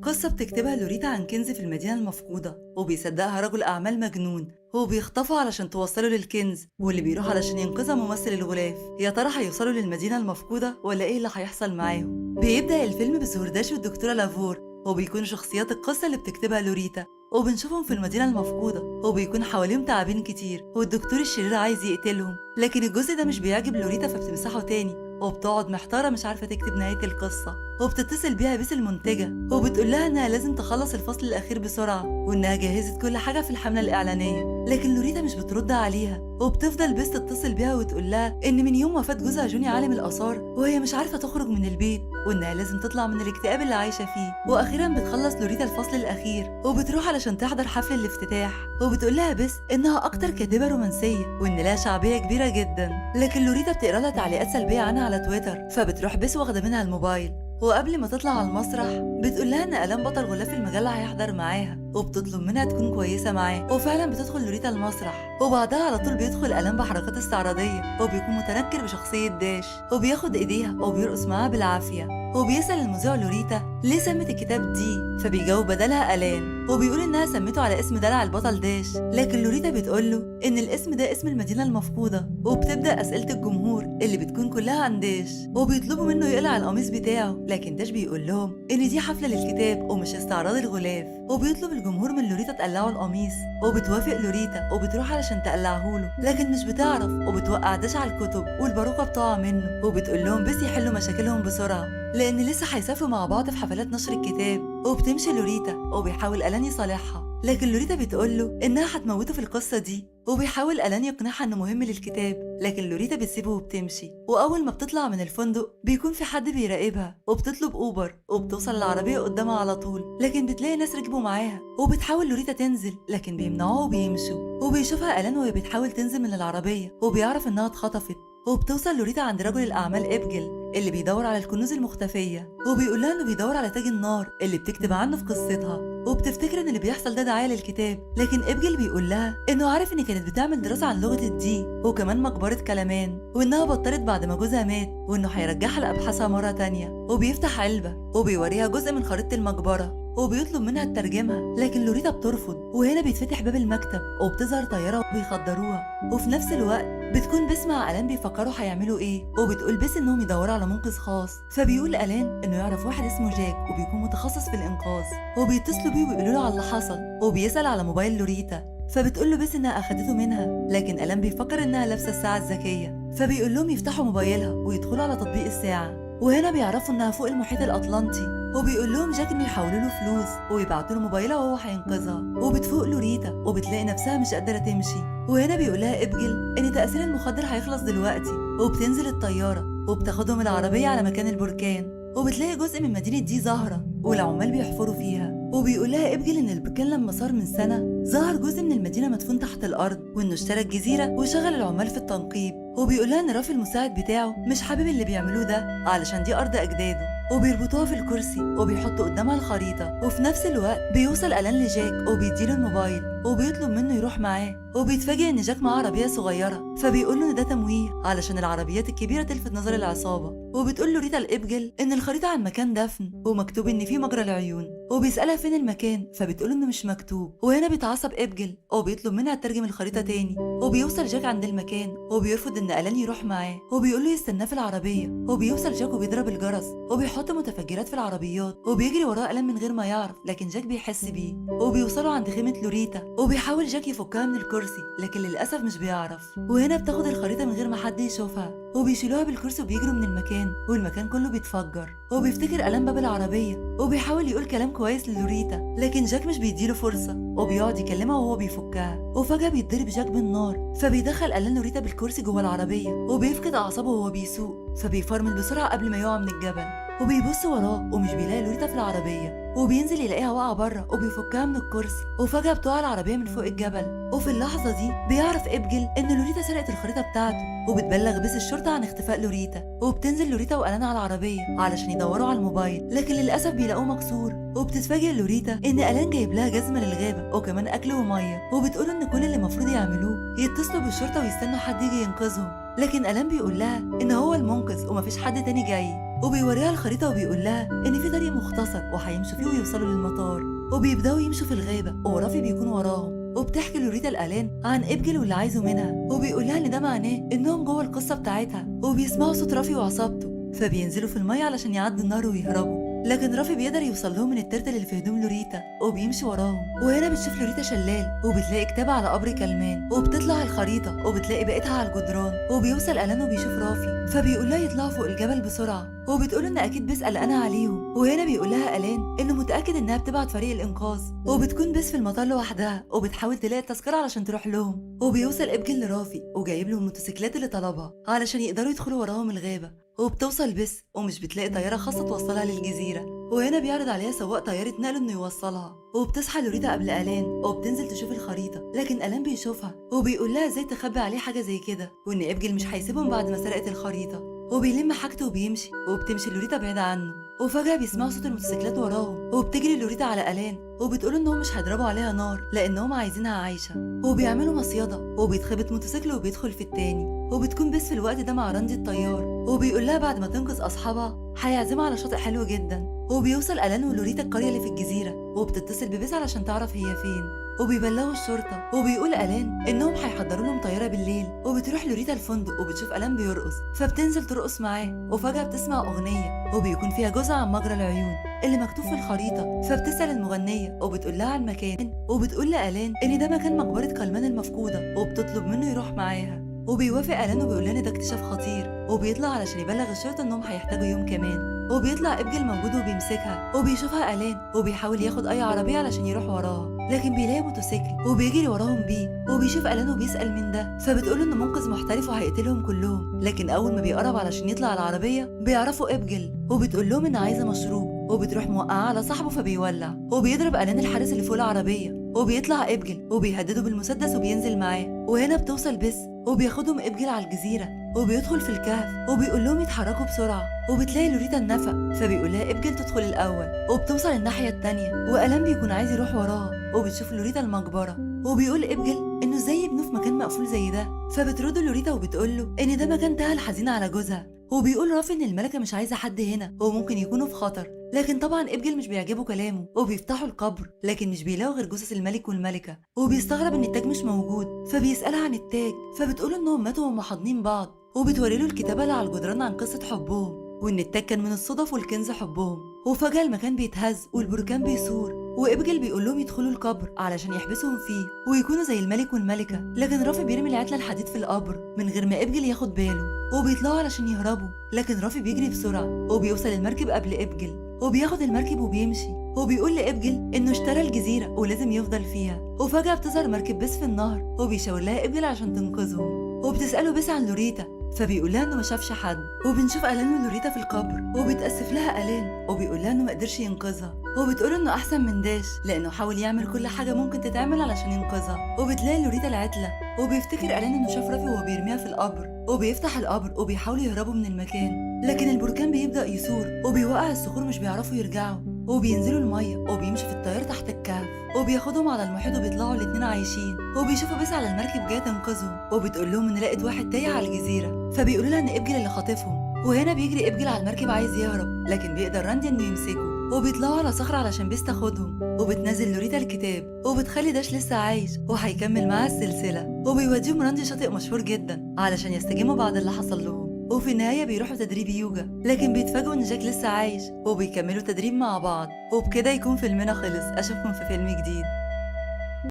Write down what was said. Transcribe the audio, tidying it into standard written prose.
قصة بتكتبها لوريتا عن كنز في المدينة المفقودة، وبيصدقها رجل أعمال مجنون. هو بيخطفها علشان توصله للكنز، واللي بيروح علشان ينقذها ممثل الغلاف. يا ترى هيوصلوا للمدينة المفقودة ولا إيه اللي هيحصل معاهم؟ بيبدأ الفيلم بظهور داش والدكتورة لافور، وبيكونوا شخصيات القصة اللي بتكتبها لوريتا، وبنشوفهم في المدينة المفقودة، وبيكون حواليهم تعابين كتير، والدكتور الشرير عايز يقتلهم. لكن الجزء ده مش بيعجب لوريتا، فبتمسحه تاني، وبتقعد محتارة مش عارفة تكتب نهاية القصة. وبتتصل بيها بيس المنتجة، وبتقول لها انها لازم تخلص الفصل الاخير بسرعة، وانها جهزت كل حاجة في الحملة الاعلانية. لكن لوريتا مش بترد عليها، وبتفضل بيس تتصل بيها وتقول لها ان من يوم وفاة جوزها جوني عالم الاثار وهي مش عارفة تخرج من البيت، وانها لازم تطلع من الاكتئاب اللي عايشة فيه. واخيرا بتخلص لوريتا الفصل الاخير، وبتروح علشان تحضر حفل الافتتاح، وبتقول لها بيس انها اكتر كاتبة رومانسية، وان لها شعبية كبيرة جدا. لكن لوريتا بتقرا لها تعليقات سلبية عنها على تويتر، فبتروح بيس واخدة منها الموبايل. وقبل ما تطلع على المسرح بتقول لها ان الام بطل غلاف المجله هيحضر معاها، وبتطلب منها تكون كويسه معاه. وفعلا بتدخل لوريتا المسرح، وبعدها على طول بيدخل الام بحركات استعراضيه، وبيكون متنكر بشخصيه داش، وبياخد ايديها وبيرقص معاها بالعافيه. وبيسأل المذيع لوريتا ليه سمت الكتاب دي، فبيجاوب بدلها ألان، وبيقول إنها سمته على اسم دلع البطل داش. لكن لوريتا بتقوله إن الاسم ده اسم المدينة المفقودة. وبتبدأ أسئلة الجمهور اللي بتكون كلها عن داش، وبيطلبوا منه يقلع القميص بتاعه، لكن داش بيقول لهم إن دي حفلة للكتاب ومش استعراض الغلاف. وبيطلب الجمهور من لوريتا تقلعه القميص، وبتوافق لوريتا وبتروح علشان تقلعهوله، لكن مش بتعرف، وبتوقع داش على الكتب والباروكة بتقع منه. وبتقول لهم بس يحلوا مشاكلهم بسرعة لأن لسه هيسافروا مع بعض في حفلات نشر الكتاب. وبتمشي لوريتا، وبيحاول ألان يصالحها، لكن لوريتا بتقوله إنها هتموته في القصة دي. وبيحاول ألان يقنعها إنه مهم للكتاب، لكن لوريتا بتسيبه وبتمشي. وأول ما بتطلع من الفندق بيكون في حد بيراقبها، وبتطلب أوبر، وبتوصل العربية قدامها على طول، لكن بتلاقي ناس ركبوا معاها. وبتحاول لوريتا تنزل، لكن بيمنعوها وبيمشوا. وبيشوفها ألان وهي بتحاول تنزل من العربية، وبيعرف إنها اتخطفت. وبتوصل لوريتا عند رجل الأعمال إبجل اللي بيدور على الكنوز المختفية، وبيقول لها إنه بيدور على تاج النار اللي بتكتب عنه في قصتها. وبتفتكر إن اللي بيحصل ده دعاية للكتاب، لكن إبجل بيقول لها إنه عارف إن كانت بتعمل دراسة عن لغة الدي، وكمان مقبرة كلمان، وإنها بطلت بعد ما جوزها مات، وإنه هيرجعها لأبحاثها مرة تانية. وبيفتح علبة وبيوريها جزء من خريطة المقبرة، وبيطلب منها تترجمها، لكن لوريتا بترفض. وهنا بيتفتح باب المكتب، وبتظهر طيارة وبيخدروها. وفي نفس الوقت بتكون بس مع ألان بيفكروا هيعملوا ايه، وبتقول بس انهم يدوروا على منقذ خاص. فبيقول ألان انه يعرف واحد اسمه جاك، وبيكون متخصص في الانقاذ. وبيتصلوا بيه وبيقولوا له على اللي حصل، وبيسأل على موبايل لوريتا، فبتقول له بس انها اخدته منها، لكن ألان بيفكر انها لابسه الساعه الذكيه. فبيقول لهم يفتحوا موبايلها ويدخلوا على تطبيق الساعه، وهنا بيعرفوا انها فوق المحيط الاطلنطي. وبيقول لهم جاك انه يحولوا له فلوس ويبعتوا له موبايلها وهو هينقذها. وبتفوق لوريتا وبتلاقي نفسها مش قادره تمشي، وهنا بيقول لها ابجل ان تاثير المخدر هيخلص دلوقتي. وبتنزل الطياره وبتاخدهم العربيه على مكان البركان، وبتلاقي جزء من مدينه دي ظاهره والعمال بيحفروا فيها. وبيقول لها ابجل ان البركان لما صار من سنه ظهر جزء من المدينه مدفون تحت الارض، وانه اشترى الجزيره وشغل العمال في التنقيب. وبيقول لها ان رافي المساعد بتاعه مش حابب اللي بيعملوه ده علشان دي ارض اجداده. وبيربطوها في الكرسي وبيحطوا قدامها الخريطة. وفي نفس الوقت بيوصل ألان لجاك وبيديله الموبايل، وبيطلب منه يروح معاه. وبيتفاجئ ان جاك معاه عربية صغيرة، فبيقول له ان ده تمويه علشان العربيات الكبيرة تلفت نظر العصابة. وبتقول له ريتا الإبجل ان الخريطة عن مكان دفن، ومكتوب ان فيه مجرى العيون. وبيسألها فين المكان، فبتقول انه مش مكتوب. وهنا بيتعصب إبجل وبيطلب منها تترجم الخريطة تاني. وبيوصل جاك عند المكان، وبيرفض ان ألان يروح معاه، وبيقول له يستناه في العربية. وبيوصل جاك وبيضرب الجرس، وبيحط متفجرات في العربيات، وبيجري وراه ألان من غير ما يعرف، لكن جاك بيحس بيه. وبيوصلوا عند خيمة لوريتا، وبيحاول جاك يفكها من الكرسي، لكن للأسف مش بيعرف. وهنا بتاخد الخريطة من غير ما حد يشوفها، وبيشيلوها بالكرسي وبيجروا من المكان، والمكان كله بيتفجر. وبيفتكر ألان باب العربية، وبيحاول يقول كلام كويس للوريتا، لكن جاك مش بيديله فرصة، وبيقعد يكلمها وهو بيفكها. وفجأة بيتضرب جاك بالنار، فبيدخل ألان لوريتا بالكرسي جوه العربية، وبيفقد أعصابه وهو بيسوق، فبيفرمل بسرعة قبل ما يقع من الجبل. وبيبص وراه ومش بيلاقي لوريتا في العربية، وبينزل يلاقيها واقعة بره وبيفكها من الكرسي. وفجأة بتقع العربية من فوق الجبل. وفي اللحظة دي بيعرف إبجل إن لوريتا سرقت الخريطة بتاعته، وبتبلغ بس الشرطة عن اختفاء لوريتا. وبتنزل لوريتا وألان على العربية علشان يدوروا على الموبايل، لكن للأسف بيلاقوه مكسور. وبتتفاجئ لوريتا إن ألان جايب لها جزمة للغابة وكمان أكل ومية، وبتقول إن كل اللي المفروض يعملوه يتصلوا بالشرطة ويستنوا حد يجي ينقذهم. لكن ألان بيقول لها إن هو المنقذ ومفيش حد تاني جاي، وبيوريها الخريطة وبيقول لها إن في طريق مختصر وهيمشوا فيه ويوصلوا للمطار، وبيبدأوا يمشوا في الغابة ورافي بيكون وراهم. وبتحكي لوريتا لألان عن إبجل واللي عايزه منها، وبيقول لها إن ده معناه إنهم جوه القصة بتاعتها، وبيسمعوا صوت رافي وعصابته، فبينزلوا في المية علشان يعدوا النهر ويهربوا. لكن رافي بيقدر يوصل لهم من الترتل اللي في هدوم لوريتا وبيمشي وراهم. وهنا بتشوف لوريتا شلال وبتلاقي كتابة على قبر كلمان، وبتطلع الخريطة وبتلاقي بقيتها على الجدران. وبيوصل ألان وبيشوف رافي، فبيقول لها يطلعوا فوق الجبل بسرعة، وبتقول إن أكيد بس قلقانة عليهم. وهنا بيقول لها ألان إنه متأكد إنها بتبعت فريق الإنقاذ، وبتكون بس في المطار لوحدها وبتحاول تلاقي التذكرة علشان تروح لهم. وبيوصل إبجل لرافي وجايب لهم الموتوسيكلات اللي طلبها علشان يقدروا يدخلوا وراهم الغابة. وبتوصل بس ومش بتلاقي طيارة خاصة توصلها للجزيرة، وهنا بيعرض عليها سواق طيارة نقل إنه يوصلها. وبتصحى لوريتا قبل ألان وبتنزل تشوف الخريطة، لكن ألان بيشوفها وبيقول لها ازاي تخبي عليه حاجة زي كده، وإن إبجل مش هيسيبهم بعد ما سرقت الخريطة. وبيلم حاجته وبيمشي، وبتمشي لوريتا بعيدة عنه. وفجأة بيسمعوا صوت الموتوسيكلات وراهم، وبتجري لوريتا على ألان وبتقول إنهم مش هيضربوا عليها نار لأنهم عايزينها عايشة. وبيعملوا مصيدة وبيتخبط موتوسيكل وبيدخل في التاني. وبتكون بس في الوقت ده مع راندي الطيار، وبيقول لها بعد ما تنقذ أصحابها هيعزمها على شاطئ حلو جدا. وبيوصل ألان ولوريتا القرية اللي في الجزيرة، وبتتصل ببيس علشان تعرف هي فين، وبيبلغوا الشرطة. وبيقول ألان إنهم هيحضروا لهم طيارة بالليل. وبتروح لوريتا الفندق وبتشوف ألان بيرقص، فبتنزل ترقص معاه. وفجأة بتسمع أغنية وبيكون فيها جزء عن مجرى العيون اللي مكتوب في الخريطة، فبتسأل المغنية وبتقول لها عن المكان، وبتقول لألان إن ده مكان مقبرة كلمان المفقودة، وبتطلب منه يروح معاها. وبيوافق ألان وبيقول لنا ده اكتشاف خطير، وبيطلع علشان يبلغ الشرطة إنهم هيحتاجوا يوم كمان. وبيطلع إبجل موجود وبيمسكها، وبيشوفها ألان وبيحاول ياخد أي عربية علشان يروح وراها، لكن بيلاقي موتوسيكل وبيجري وراهم بيه. وبيشوف ألان وبيسأل مين ده، فبتقول إنه منقذ محترف وهيقتلهم كلهم. لكن أول ما بيقرب علشان يطلع على العربية بيعرفوا إبجل، وبتقول لهم إن عايزة مشروب، وبتروح موقعة على صاحبه فبيولع. وبيضرب ألان الحارس اللي فوق العربية، وبيطلع إبجل وبيهدده بالمسدس وبينزل معاه. وهنا بتوصل بس وبياخدهم إبجل على الجزيرة، وبيدخل في الكهف وبيقول لهم يتحركوا بسرعة. وبتلاقي لوريتا النفق، فبيقول لها إبجل تدخل الأول. وبتوصل الناحية التانية وألان بيكون عايز يروح وراها، وبتشوف لوريتا المقبرة. وبيقول إبجل إنه ازاي يبنوا في مكان مقفول زي ده، فبترد لوريتا وبتقول له إن ده مكان تاها الحزينة على جوزها. وبيقول رافي إن الملكة مش عايزة حد هنا وممكن يكونوا في خطر. لكن طبعا إبجل مش بيعجبه كلامه، وبيفتحوا القبر لكن مش بيلاقوا غير جثث الملك والملكة. وبيستغرب إن التاج مش موجود، فبيسألها عن التاج، فبتقول إنهم ماتوا وهم حاضنين بعض. وبتوري له الكتابة اللي على الجدران عن قصة حبهم، وإن التاج كان من الصدف والكنز حبهم. وفجأة المكان بيتهز والبركان بيثور، وإبجل بيقول لهم يدخلوا القبر علشان يحبسهم فيه ويكونوا زي الملك والملكة. لكن رافي بيرمي العتلة الحديد في القبر من غير ما إبجل ياخد باله، وبيطلعوا علشان يهربوا. لكن رافي بيجري بسرعة وبيوصل المركب قبل إبجل، وبياخد المركب وبيمشي. وبيقول لإبجل إنه اشترى الجزيرة ولازم يفضل فيها. وفجأة بتظهر مركب بس في النهر، وبيشاور لها إبجل عشان تنقذهم. وبتسأله بس عن لوريتا، فبيقول لها انه ما شافش حد. وبنشوف ألان ولوريتا في القبر، وبتأسف لها ألان وبيقول لها انه ما قدرش ينقذها، وبتقول انه احسن من داش لانه حاول يعمل كل حاجه ممكن تتعمل علشان ينقذها. وبتلاقي لوريتا العتله، وبيفتكر ألان انه شاف رافي وهو بيرميها في القبر، وبيفتح القبر وبيحاولوا يهربوا من المكان. لكن البركان بيبدأ يثور وبيوقع الصخور، مش بيعرفوا يرجعوا. وبينزلوا الميه وبيمشوا في الطيار تحت الكهف، وبياخدهم على المحيط وبيطلعوا الاتنين عايشين. وبيشوفوا بس على المركب جايه تنقذهم، وبتقول لهم ان لقت واحد تايه على الجزيره، فبيقولوا لها ان إبجل اللي خاطفهم. وهنا بيجري إبجل على المركب عايز يهرب، لكن بيقدر راندي انه يمسكه. وبيطلعوا على صخره علشان بيس تاخدهم، وبتنزل لوريتا الكتاب، وبتخلي داش لسه عايش وهيكمل معاها السلسله. وبيوديهم راندي شاطئ مشهور جدا علشان يستجموا بعد اللي حصل لهم. وفي النهاية بيروحوا تدريب يوجا، لكن بيتفاجئوا ان جاك لسه عايش، وبيكملوا تدريب مع بعض. وبكده يكون فيلمنا خلص. اشوفكم في فيلم جديد.